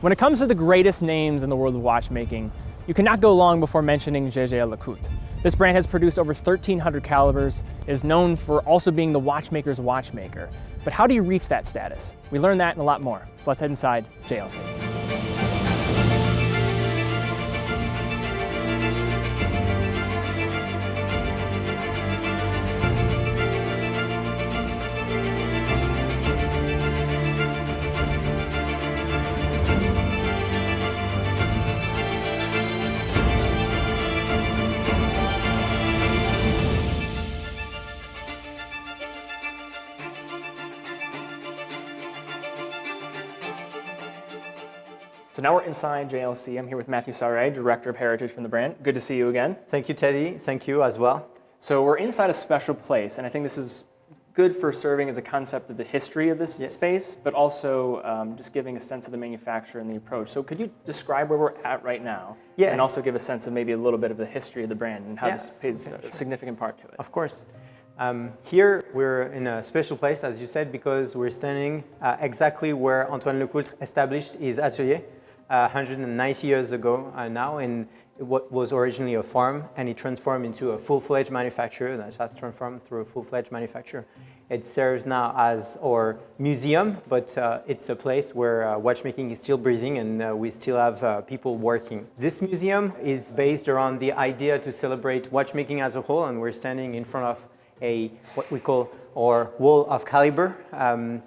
When it comes to the greatest names in the world of watchmaking, you cannot go long before mentioning Jaeger-LeCoultre. This brand has produced over 1,300 calibers, is known for also being the watchmaker's watchmaker. But how do you reach that status? We learned that and a lot more. So let's head inside JLC. So now we're inside JLC. I'm here with Matthew Sauret, Director of Heritage from the brand. Good to see you again. Thank you, Teddy. Thank you as well. So we're inside a special place, and I think this is good for serving as a concept of the history of this space, but also just giving a sense of the manufacturer and the approach. So could you describe where we're at right now, and also give a sense of maybe a little bit of the history of the brand and how this plays a significant part to it? Of course. Here we're in a special place, as you said, because we're standing exactly where Antoine Lecoultre established his atelier 190 years ago now, in what was originally a farm, and it transformed into a full-fledged manufacturer. That has transformed through a full-fledged manufacturer. It serves now as our museum, but it's a place where watchmaking is still breathing, and we still have people working. This museum is based around the idea to celebrate watchmaking as a whole, and we're standing in front of what we call our wall of caliber.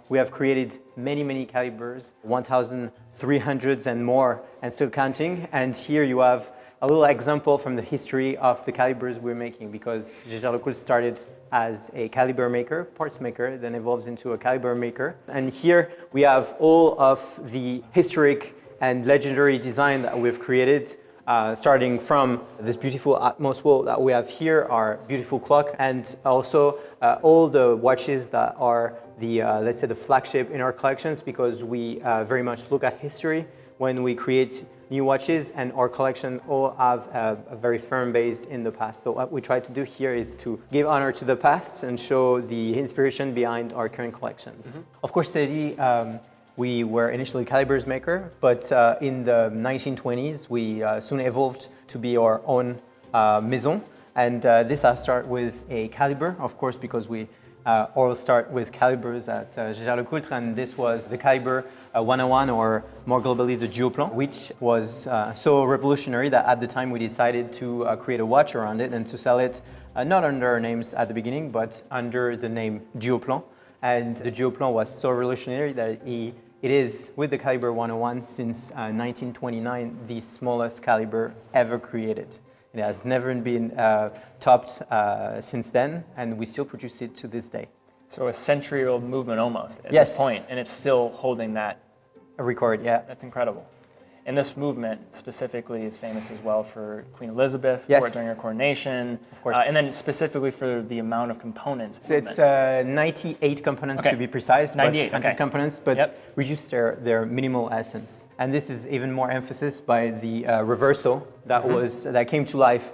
We have created many calibers, 1,300 and more, and still counting. And here you have a little example from the history of the calibers we're making, because Jaeger-LeCoultre started as a caliber maker, parts maker, then evolves into a caliber maker. And here we have all of the historic and legendary design that we've created, starting from this beautiful Atmos wall that we have here, our beautiful clock, and also all the watches that are the, let's say, the flagship in our collections, because we very much look at history when we create new watches, and our collection all have a very firm base in the past. So what we try to do here is to give honor to the past and show the inspiration behind our current collections. Of course, Teddy, we were initially calibers maker, but in the 1920s, we soon evolved to be our own maison. And this has started with a caliber, of course, because we all start with calibers at Jaeger-LeCoultre, and this was the caliber 101, or more globally the Duoplan, which was so revolutionary that at the time we decided to create a watch around it and to sell it not under our names at the beginning, but under the name Duoplan. And the Duoplan was so revolutionary that it is, with the caliber 101, since 1929, the smallest caliber ever created. It has never been topped since then, and we still produce it to this day. So a century-old movement almost at this point, and it's still holding that record. Yeah, that's incredible. And this movement specifically is famous as well for Queen Elizabeth during her coronation, of course, and then specifically for the amount of components. So it's 98 components to be precise, 98, 100 components, but reduce their minimal essence. And this is even more emphasis by the reverso that came to life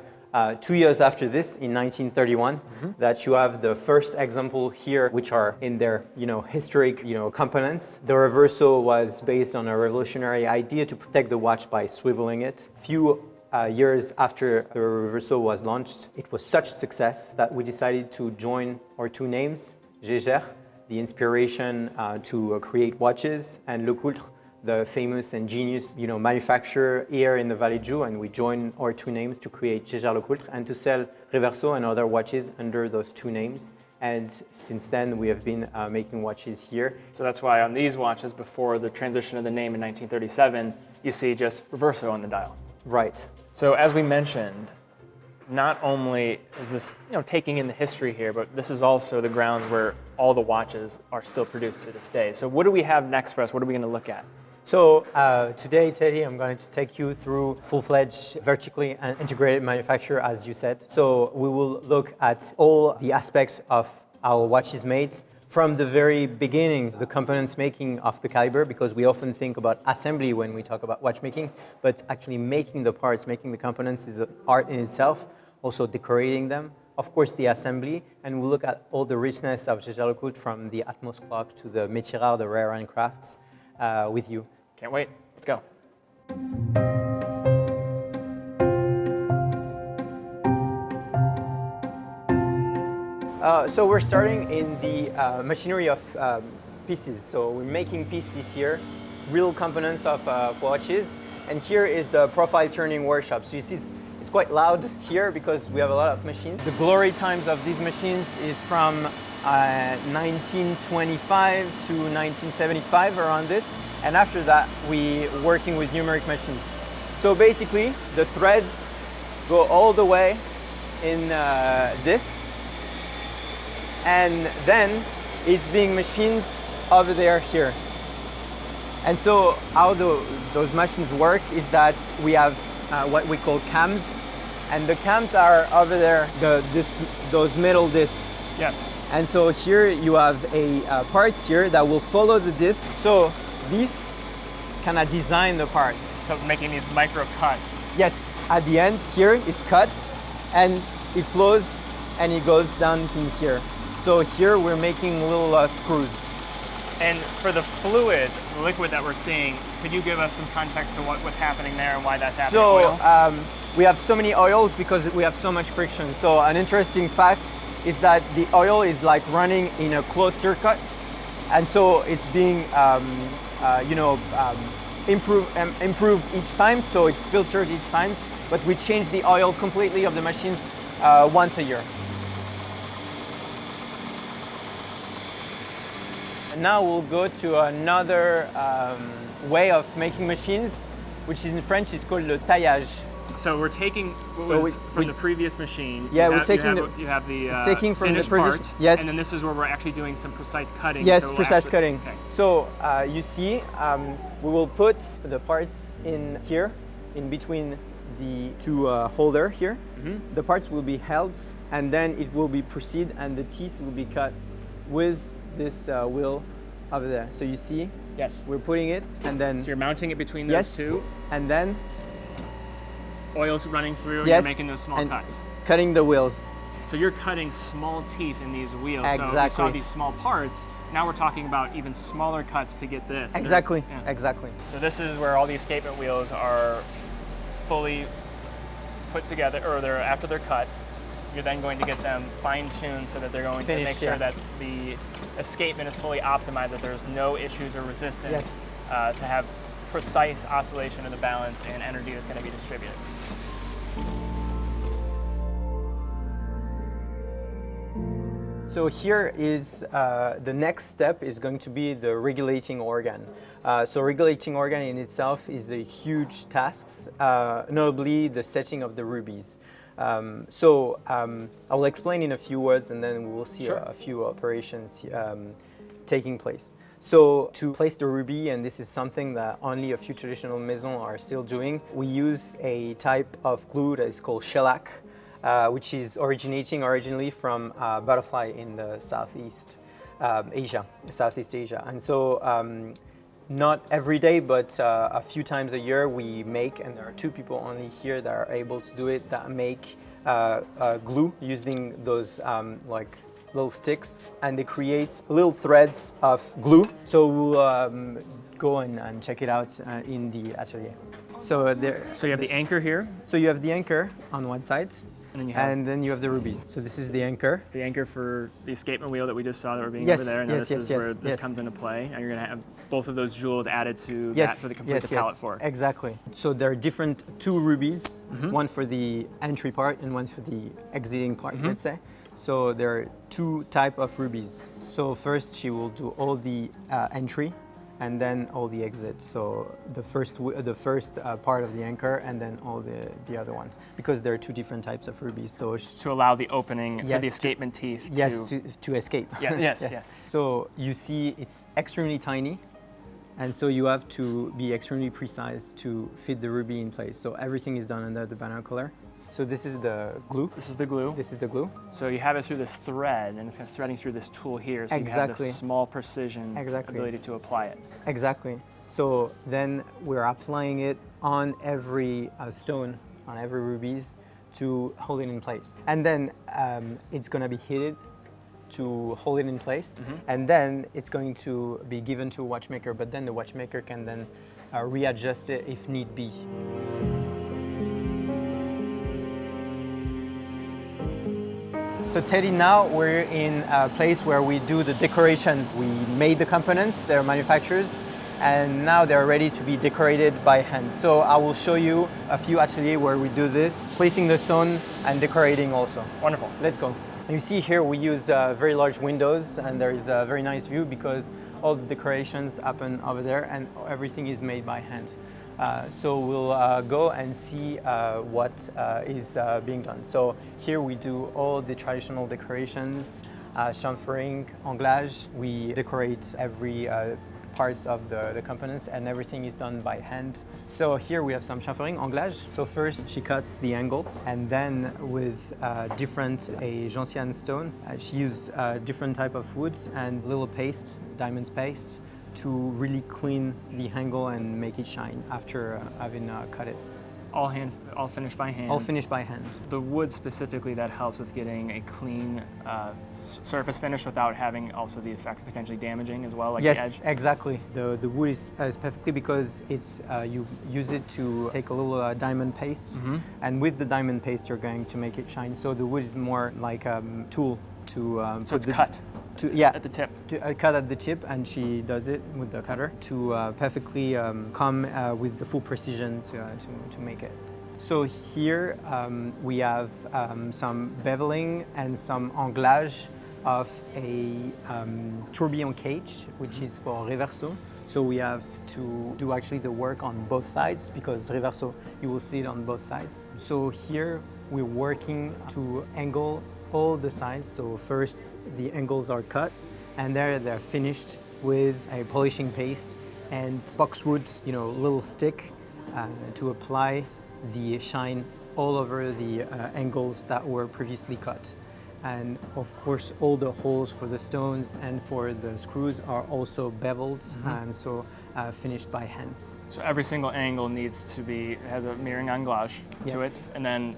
2 years after this, in 1931, that you have the first example here, which are in their, historic, components. The reverso was based on a revolutionary idea to protect the watch by swiveling it. Few years after the reverso was launched, it was such a success that we decided to join our two names, Jaeger, the inspiration to create watches, and LeCoultre, the famous and genius, manufacturer here in the Vallée de Joux, and we joined our two names to create Jaeger-LeCoultre and to sell Reverso and other watches under those two names. And since then, we have been making watches here. So that's why on these watches, before the transition of the name in 1937, you see just Reverso on the dial. Right. So as we mentioned, not only is this taking in the history here, but this is also the grounds where all the watches are still produced to this day. So what do we have next for us? What are we going to look at? So today, Teddy, I'm going to take you through full-fledged, vertically integrated manufacture, as you said. So we will look at all the aspects of our watches made from the very beginning, the components making of the caliber, because we often think about assembly when we talk about watchmaking, but actually making the parts, making the components is an art in itself, also decorating them. Of course, the assembly, and we'll look at all the richness of Jaeger-LeCoultre, from the Atmos clock to the métier, the rare handcrafts, with you. Can't wait. Let's go. So we're starting in the machinery of pieces. So we're making pieces here, real components of watches. And here is the profile turning workshop. So you see it's quite loud here because we have a lot of machines. The glory times of these machines is from 1925 to 1975, around this. And after that, we working with numeric machines. So basically, the threads go all the way in this. And then it's being machines over there here. And so how those machines work is that we have what we call cams, and the cams are over there, those metal discs. Yes. And so here you have a parts here that will follow the disc. So these kind of design the parts. So making these micro cuts. Yes, at the end here it's cut and it flows and it goes down in here. So here we're making little screws. And for the fluid, the liquid that we're seeing, could you give us some context to what's happening there and why that's happening? So we have so many oils because we have so much friction. So an interesting fact is that the oil is like running in a closed circuit, and so it's being improved each time. So it's filtered each time, but we change the oil completely of the machines once a year. And now we'll go to another way of making machines, which in French is called le taillage. So we're taking from the previous machine. Yeah, you we're have, taking you have the taking from the finished previous. part, Yes. and then this is where we're actually doing some precise cutting. Yes, so precise actually, cutting. Okay. So you see, we will put the parts in here, in between the two holder here. Mm-hmm. The parts will be held, and then it will be proceed, and the teeth will be cut with this wheel over there. So you see, Yes. we're putting it, and then So you're mounting it between those yes, two. and then Oil's running through, and yes, you're making those small and cuts. cutting the wheels. So you're cutting small teeth in these wheels. So we Exactly. saw these small parts. Now we're talking about even smaller cuts to get this. And Exactly, yeah. exactly. So this is where all the escapement wheels are fully put together, or they're after they're cut. You're then going to get them fine-tuned so that they're going to make Finished, sure yeah. that the escapement is fully optimized, that there's no issues or resistance, Yes. to have precise oscillation of the balance and energy that's going to be distributed. So here is the next step is going to be the regulating organ. So regulating organ in itself is a huge task, notably the setting of the rubies. I will explain in a few words, and then we will see Sure. a few operations taking place. So to place the ruby, and this is something that only a few traditional maisons are still doing, we use a type of glue that is called shellac, which is originally from butterfly in the Southeast Asia. And so not every day, but a few times a year we make, and there are two people only here that are able to do it, that make glue using those like little sticks, and they create little threads of glue. So we'll go and check it out in the atelier. So there. So you have the anchor here, So you have the anchor on one side, and then you have the rubies. So this is the anchor. the anchor for the escapement wheel that we just saw that were being Yes, over there. And now yes, this yes, is yes, where this yes. comes into play. And you're going to have both of those jewels added to that Yes, for the complete yes, the palette yes, for. exactly. So there are different two rubies, Mm-hmm. one for the entry part and one for the exiting part, Mm-hmm. let's say. So there are two type of rubies. So first she will do all the entry, and then all the exits. So the first part of the anchor, and then all the other ones, because there are two different types of rubies. So To allow the opening for Yes, the escapement teeth yes, to. to escape. Yeah, yes. So you see it's extremely tiny, and so you have to be extremely precise to fit the ruby in place. So everything is done under the binocular. So this is the glue. This is the glue. This is the glue. So you have it through this thread, and it's kind of threading through this tool here, so you have Exactly. this small precision Exactly. ability to apply it. Exactly. So then we're applying it on every stone, on every rubies, to hold it in place. And then it's going to be heated to hold it in place, Mm-hmm. and then it's going to be given to a watchmaker, but then the watchmaker can then readjust it if need be. So Teddy, now we're in a place where we do the decorations. We made the components, they're manufacturers, and now they're ready to be decorated by hand. So I will show you a few ateliers where we do this, placing the stone and decorating also. Wonderful. Let's go. You see here we use very large windows, and there is a very nice view because all the decorations happen over there and everything is made by hand. So we'll go and see what is being done. So here we do all the traditional decorations, chamfering, anglage. We decorate every parts of the components, and everything is done by hand. So here we have some chamfering, anglage. So first she cuts the angle, and then with different gentian stone, she used different type of woods and little paste, diamond paste, to really clean the angle and make it shine after having cut it. All finished by hand. All finished by hand. The wood specifically, that helps with getting a clean surface finish without having also the effect potentially damaging as well, like yes, the edge. Exactly. The wood is perfectly because it's you use it to take a little diamond paste, and with the diamond paste you're going to make it shine. So the wood is more like a tool to. So it's cut. At the tip. Cut at the tip, and she does it with the cutter to perfectly come with the full precision to make it. So here we have some beveling and some anglage of a tourbillon cage, which is for reverso. So we have to do actually the work on both sides because reverso, you will see it on both sides. So here we're working to angle all the sides. So first the angles are cut, and there they're finished with a polishing paste and boxwood, little stick to apply the shine all over the angles that were previously cut. And of course all the holes for the stones and for the screws are also beveled and so finished by hands. So every single angle has a mirroring anglage to Yes. it, and then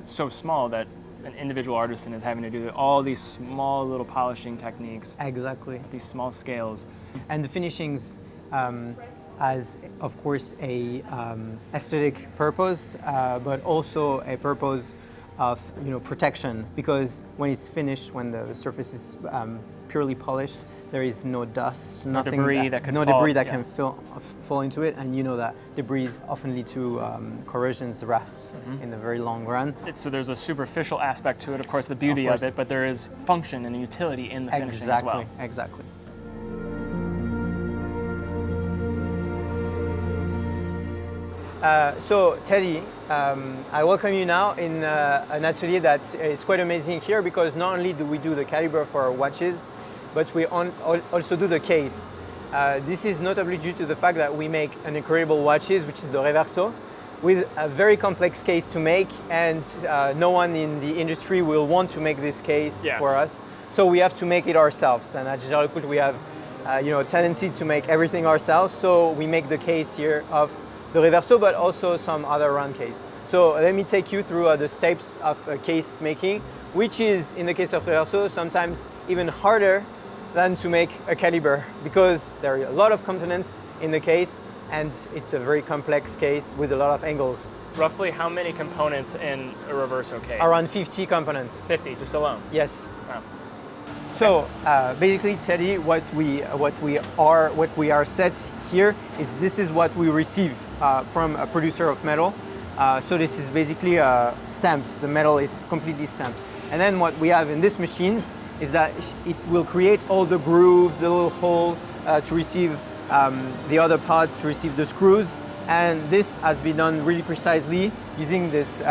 it's so small that an individual artisan is having to do all these small little polishing techniques. Exactly. These small scales. And the finishings has, of course, a aesthetic purpose, but also a purpose of protection, because when it's finished, when the surface is purely polished, there is no dust, nothing, debris that can fall into it, and you know that debris often lead to corrosions, rust in the very long run. So there's a superficial aspect to it, of course, the beauty of it, but there is function and utility in the finishing as well. Exactly. So Teddy, I welcome you now in an atelier that is quite amazing here, because not only do we do the caliber for our watches, but we also do the case. This is notably due to the fact that we make an incredible watches, which is the Reverso, with a very complex case to make, and no one in the industry will want to make this case for us. So we have to make it ourselves, and at Jaeger-LeCoultre we have a tendency to make everything ourselves. So we make the case here of the Reverso, but also some other round case. So let me take you through the steps of case making, which is, in the case of Reverso, sometimes even harder than to make a caliber, because there are a lot of components in the case, and it's a very complex case with a lot of angles. Roughly how many components in a Reverso case? Around 50 components. 50, just alone? Yes. Wow. So basically, Teddy, what we are set here is this is what we receive from a producer of metal. So this is basically stamped. The metal is completely stamped. And then what we have in these machines is that it will create all the grooves, the little hole to receive the other parts, to receive the screws. And this has been done really precisely using this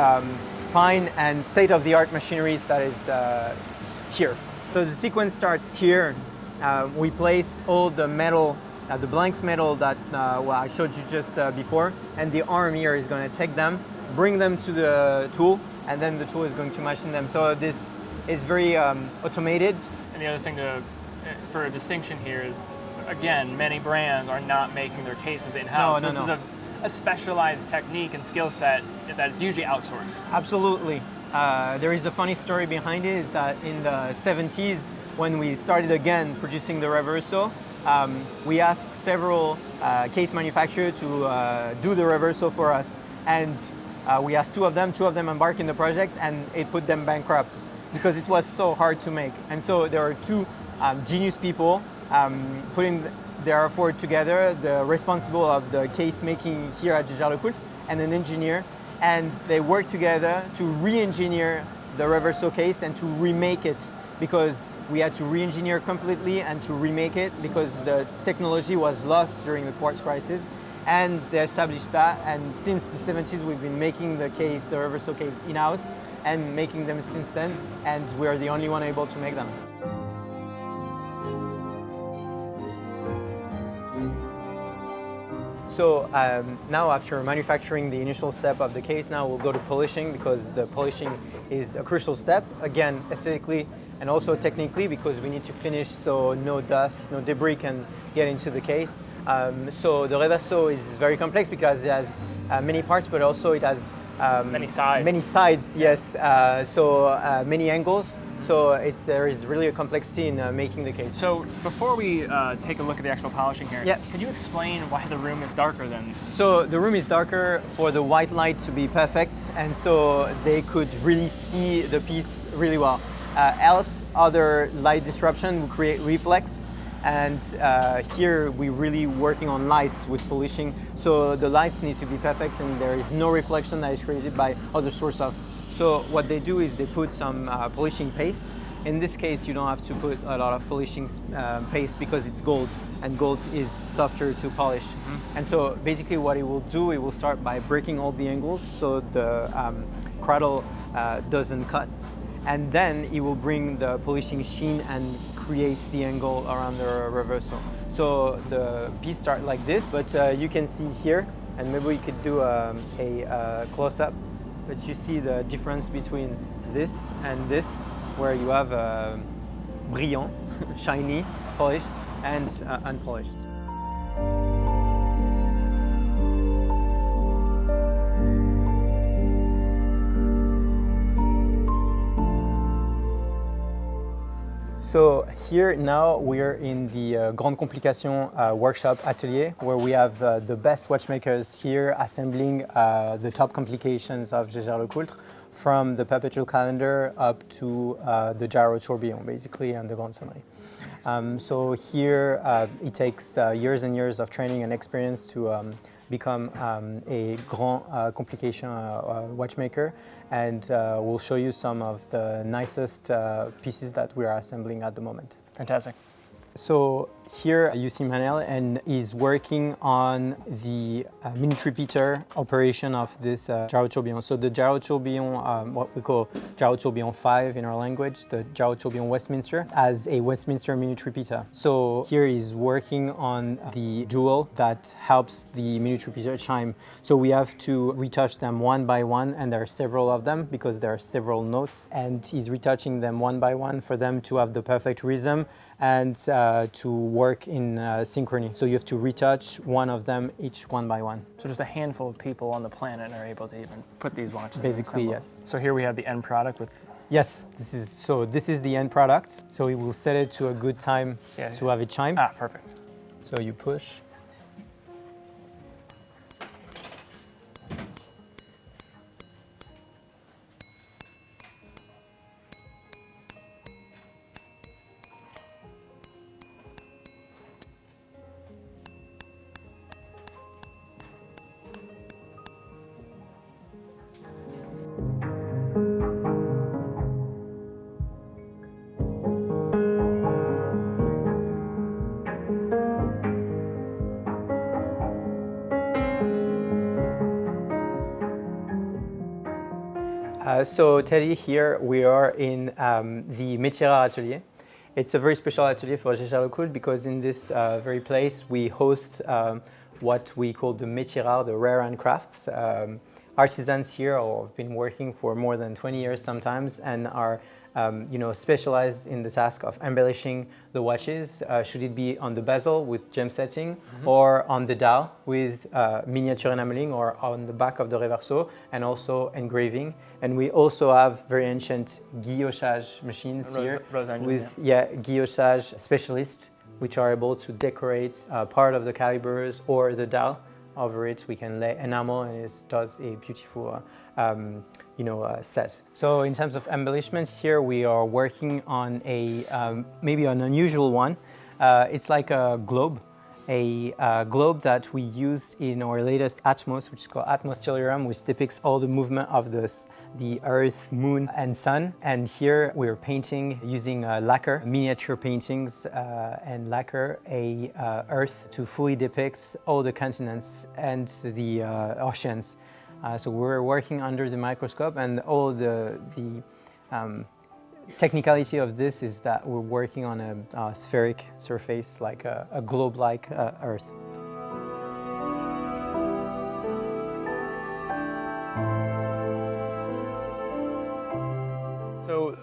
fine and state-of-the-art machineries that is here. So the sequence starts here. We place all the metal, the blanks metal that I showed you just before, and the arm here is going to take them, bring them to the tool, and then the tool is going to machine them. So this is very automated. And the other thing for a distinction here is, again, many brands are not making their cases in-house. This is a specialized technique and skill set that is usually outsourced. Absolutely. There is a funny story behind it, is that in the 70s, when we started again producing the Reverso, we asked several case manufacturers to do the reverso for us. And we asked two of them embarked in the project, and it put them bankrupt because it was so hard to make. And so there are two genius people putting their effort together, the responsible of the case making here at Jaeger-LeCoultre and an engineer, and they work together to re-engineer the reverso case and to remake it, because we had to re-engineer completely and to remake it because the technology was lost during the quartz crisis. And they established that, and since the 70s we've been making the reverso case in-house and making them since then, and we're the only one able to make them. So now, after manufacturing the initial step of the case, now we'll go to polishing, because the polishing is a crucial step, again, aesthetically and also technically, because we need to finish so no dust, no debris can get into the case. So the reverso is very complex because it has many parts, but also it has many sides. Many sides, yes. Many angles. So there is really a complexity in making the case. So before we take a look at the actual polishing here, yeah. Can you explain why the room is darker than? So the room is darker for the white light to be perfect, and so they could really see the piece really well. Else, other light disruption will create reflex. And here we're really working on lights with polishing. So the lights need to be perfect and there is no reflection that is created by other source of. So what they do is they put some polishing paste. In this case, you don't have to put a lot of polishing paste because it's gold, and gold is softer to polish. And so basically what it will do, it will start by breaking all the angles so the cradle doesn't cut. And then it will bring the polishing sheen and create the angle around the reverso. So the piece starts like this, but you can see here, and maybe we could do a close-up, but you see the difference between this and this, where you have brillant, shiny, polished, and unpolished. So here now we're in the Grande Complication workshop atelier, where we have the best watchmakers here assembling the top complications of Jaeger-LeCoultre, from the perpetual calendar up to the gyro tourbillon, basically, and the Grande Sonnerie. So here it takes years and years of training and experience to become a Grand Complication watchmaker, and we'll show you some of the nicest pieces that we are assembling at the moment. Fantastic. So here you see Manel, and he's working on the minute repeater operation of this gyro tourbillon. So the gyro tourbillon, what we call gyro tourbillon 5 in our language, the gyro tourbillon Westminster, as a Westminster minute repeater. So here he's working on the jewel that helps the minute repeater chime. So we have to retouch them one by one, and there are several of them because there are several notes, and he's retouching them one by one for them to have the perfect rhythm and to work in synchrony. So you have to retouch one of them each one by one. So just a handful of people on the planet are able to even put these watches. Basically, yes. So here we have the end product with. Yes, this is the end product. So we will set it to a good time to have it chime. Ah, perfect. So you push. So Teddy, here we are in the Métier Atelier. It's a very special atelier for Jaeger-LeCoultre because in this very place we host what we call the Métier, the rare handcrafts. Artisans here have been working for more than 20 years sometimes and are specialized in the task of embellishing the watches, should it be on the bezel with gem setting, or on the dial with miniature enameling, or on the back of the reverso, and also engraving. And we also have very ancient guillochage machines here with guillochage specialists which are able to decorate part of the calibers or the dial. Over it, we can lay enamel, and it does a beautiful set. So in terms of embellishments here, we are working on a maybe an unusual one. It's like a globe, a globe that we used in our latest Atmos, which is called Atmos Tellurium, which depicts all the movement of the Earth, Moon, and Sun. And here we're painting using lacquer, miniature paintings and lacquer, a Earth to fully depict all the continents and the oceans. So we're working under the microscope, and all the technicality of this is that we're working on a spheric surface, like a globe-like Earth. So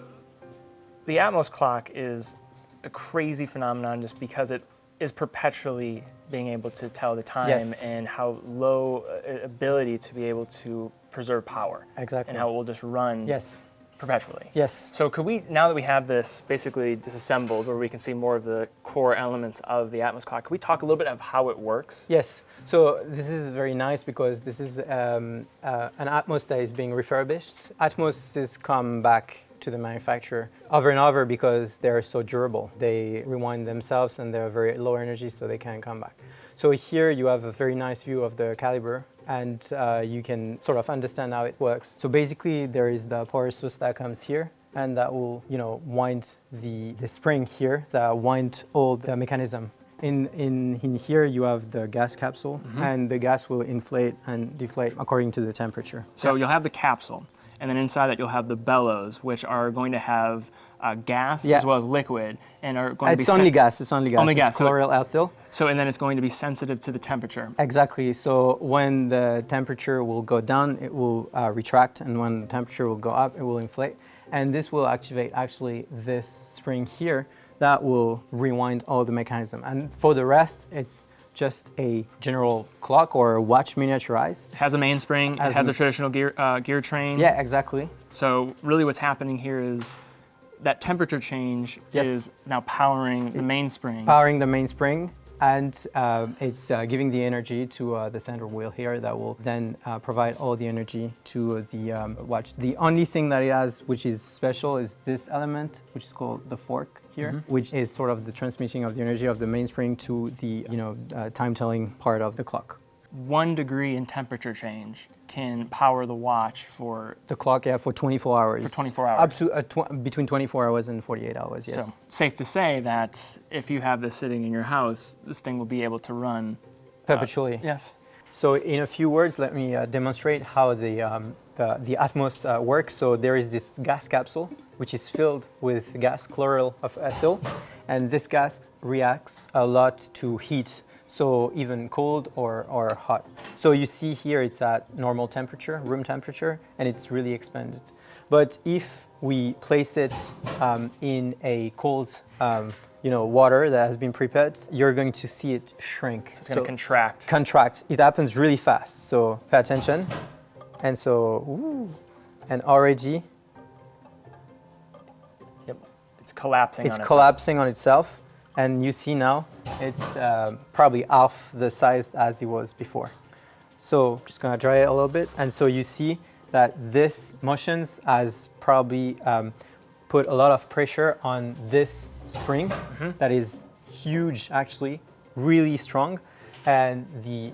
the Atmos clock is a crazy phenomenon just because it is perpetually being able to tell the time. Yes. And how low ability to be able to preserve power. Exactly. And how it will just run Yes. perpetually. Yes. So could we, now that we have this basically disassembled where we can see more of the core elements of the Atmos clock, could we talk a little bit of how it works? Yes. So this is very nice because this is an Atmos that is being refurbished. Atmos come back to the manufacturer over and over because they're so durable. They rewind themselves and they're very low energy, so they can't come back. So here you have a very nice view of the caliber, and you can sort of understand how it works. So basically there is the power source that comes here, and that will wind the spring here that wind all the mechanism. In here you have the gas capsule, and the gas will inflate and deflate according to the temperature. So you'll have the capsule, and then inside that you'll have the bellows, which are going to have gas as well as liquid, and are going to be... It's only gas. Only gas. It's chloral ethyl. So, and then it's going to be sensitive to the temperature. Exactly. So when the temperature will go down, it will retract, and when the temperature will go up, it will inflate. And this will activate actually this spring here that will rewind all the mechanism. And for the rest, it's just a general clock or a watch miniaturized. It has a mainspring, it has a traditional gear train. Yeah, exactly. So really what's happening here is that temperature change is now powering the mainspring. Powering the mainspring, and it's giving the energy to the center wheel here that will then provide all the energy to the watch. The only thing that it has which is special is this element, which is called the fork here, which is sort of the transmitting of the energy of the mainspring to the time-telling part of the clock. 1 degree in temperature change can power the watch for... The clock, for 24 hours. For 24 hours. Up to between 24 hours and 48 hours, yes. So safe to say that if you have this sitting in your house, this thing will be able to run... perpetually. Yes. So in a few words, let me demonstrate how the Atmos works. So there is this gas capsule, which is filled with gas, chloral of ethyl, and this gas reacts a lot to heat. So even cold or hot. So you see here it's at normal temperature, room temperature, and it's really expanded. But if we place it in a cold water that has been prepared, you're going to see it shrink. So it's going to contract. Contract. It happens really fast. So pay attention. And so, and already... Yep. It's collapsing on itself. It's collapsing on itself. And you see now, it's probably half the size as it was before. So just gonna dry it a little bit. And so you see that this motions has probably put a lot of pressure on this spring that is huge, actually, really strong. And the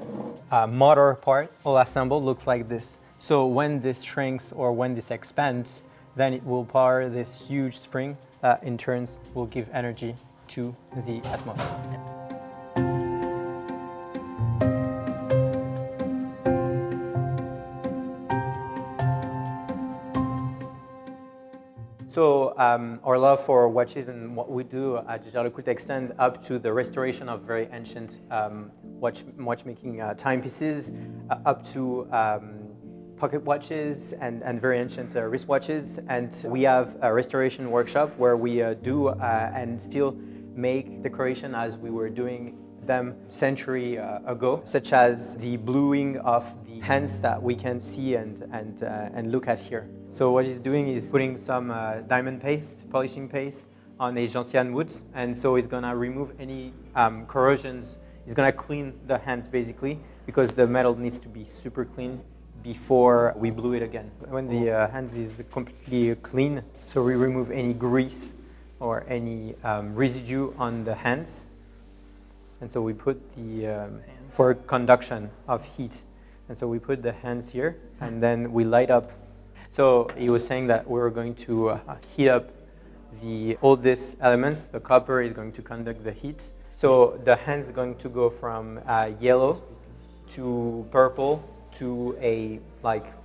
motor part, all assembled, looks like this. So when this shrinks or when this expands, then it will power this huge spring that in turn will give energy to the Atmos. So our love for watches and what we do at Jaeger-LeCoultre extend up to the restoration of very ancient watchmaking timepieces, up to pocket watches and very ancient wristwatches. And we have a restoration workshop where we do and still make decoration as we were doing them century ago, such as the bluing of the hands that we can see and look at here. So what he's doing is putting some diamond paste, polishing paste, on a gentian wood, and so it's gonna remove any corrosions. It's gonna clean the hands basically, because the metal needs to be super clean before we blue it again. When the hands is completely clean, so we remove any grease or any residue on the hands. And so we put the, for conduction of heat. And so we put the hands here, and then we light up. So he was saying that we were going to heat up all these elements. The copper is going to conduct the heat. So the hands is going to go from yellow to purple to a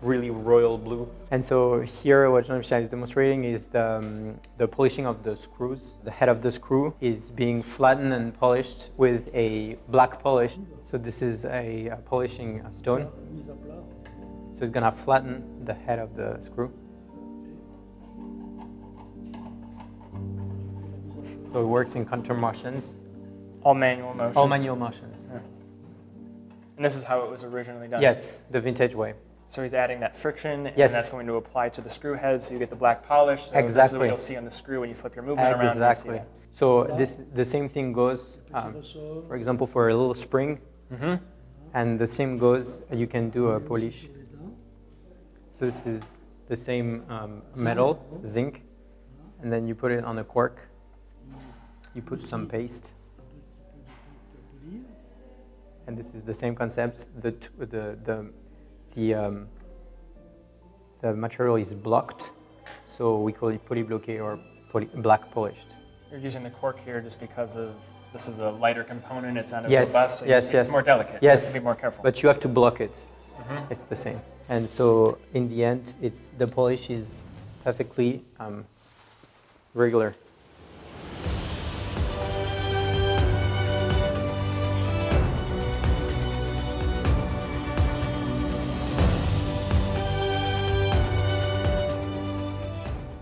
really royal blue. And so here what Jean-Michel is demonstrating is the polishing of the screws. The head of the screw is being flattened and polished with a black polish. So this is a polishing stone. So it's gonna flatten the head of the screw. So it works in counter motions. All manual motion? All manual motions. Yeah. And this is how it was originally done? Yes, the vintage way. So he's adding that friction, and yes. that's going to apply to the screw head, so you get the black polish. So exactly. This is what you'll see on the screw when you flip your movement around. Exactly. So the same thing goes, for example, for a little spring, and the same goes, you can do a polish. So this is the same metal, zinc, and then you put it on a cork. You put some paste. And this is the same concept. The material is blocked, so we call it polybloqué or black polished. You're using the cork here just because of this is a lighter component. It's not as yes, robust, so yes, it's more delicate. Yes, you have to be more careful. But you have to block it. It's the same. And so in the end, the polish is perfectly regular.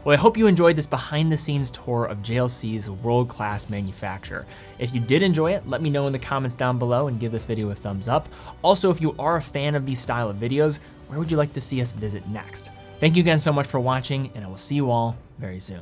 Well, I hope you enjoyed this behind-the-scenes tour of JLC's world-class manufacturer. If you did enjoy it, let me know in the comments down below and give this video a thumbs up. Also, if you are a fan of these style of videos, where would you like to see us visit next? Thank you again so much for watching, and I will see you all very soon.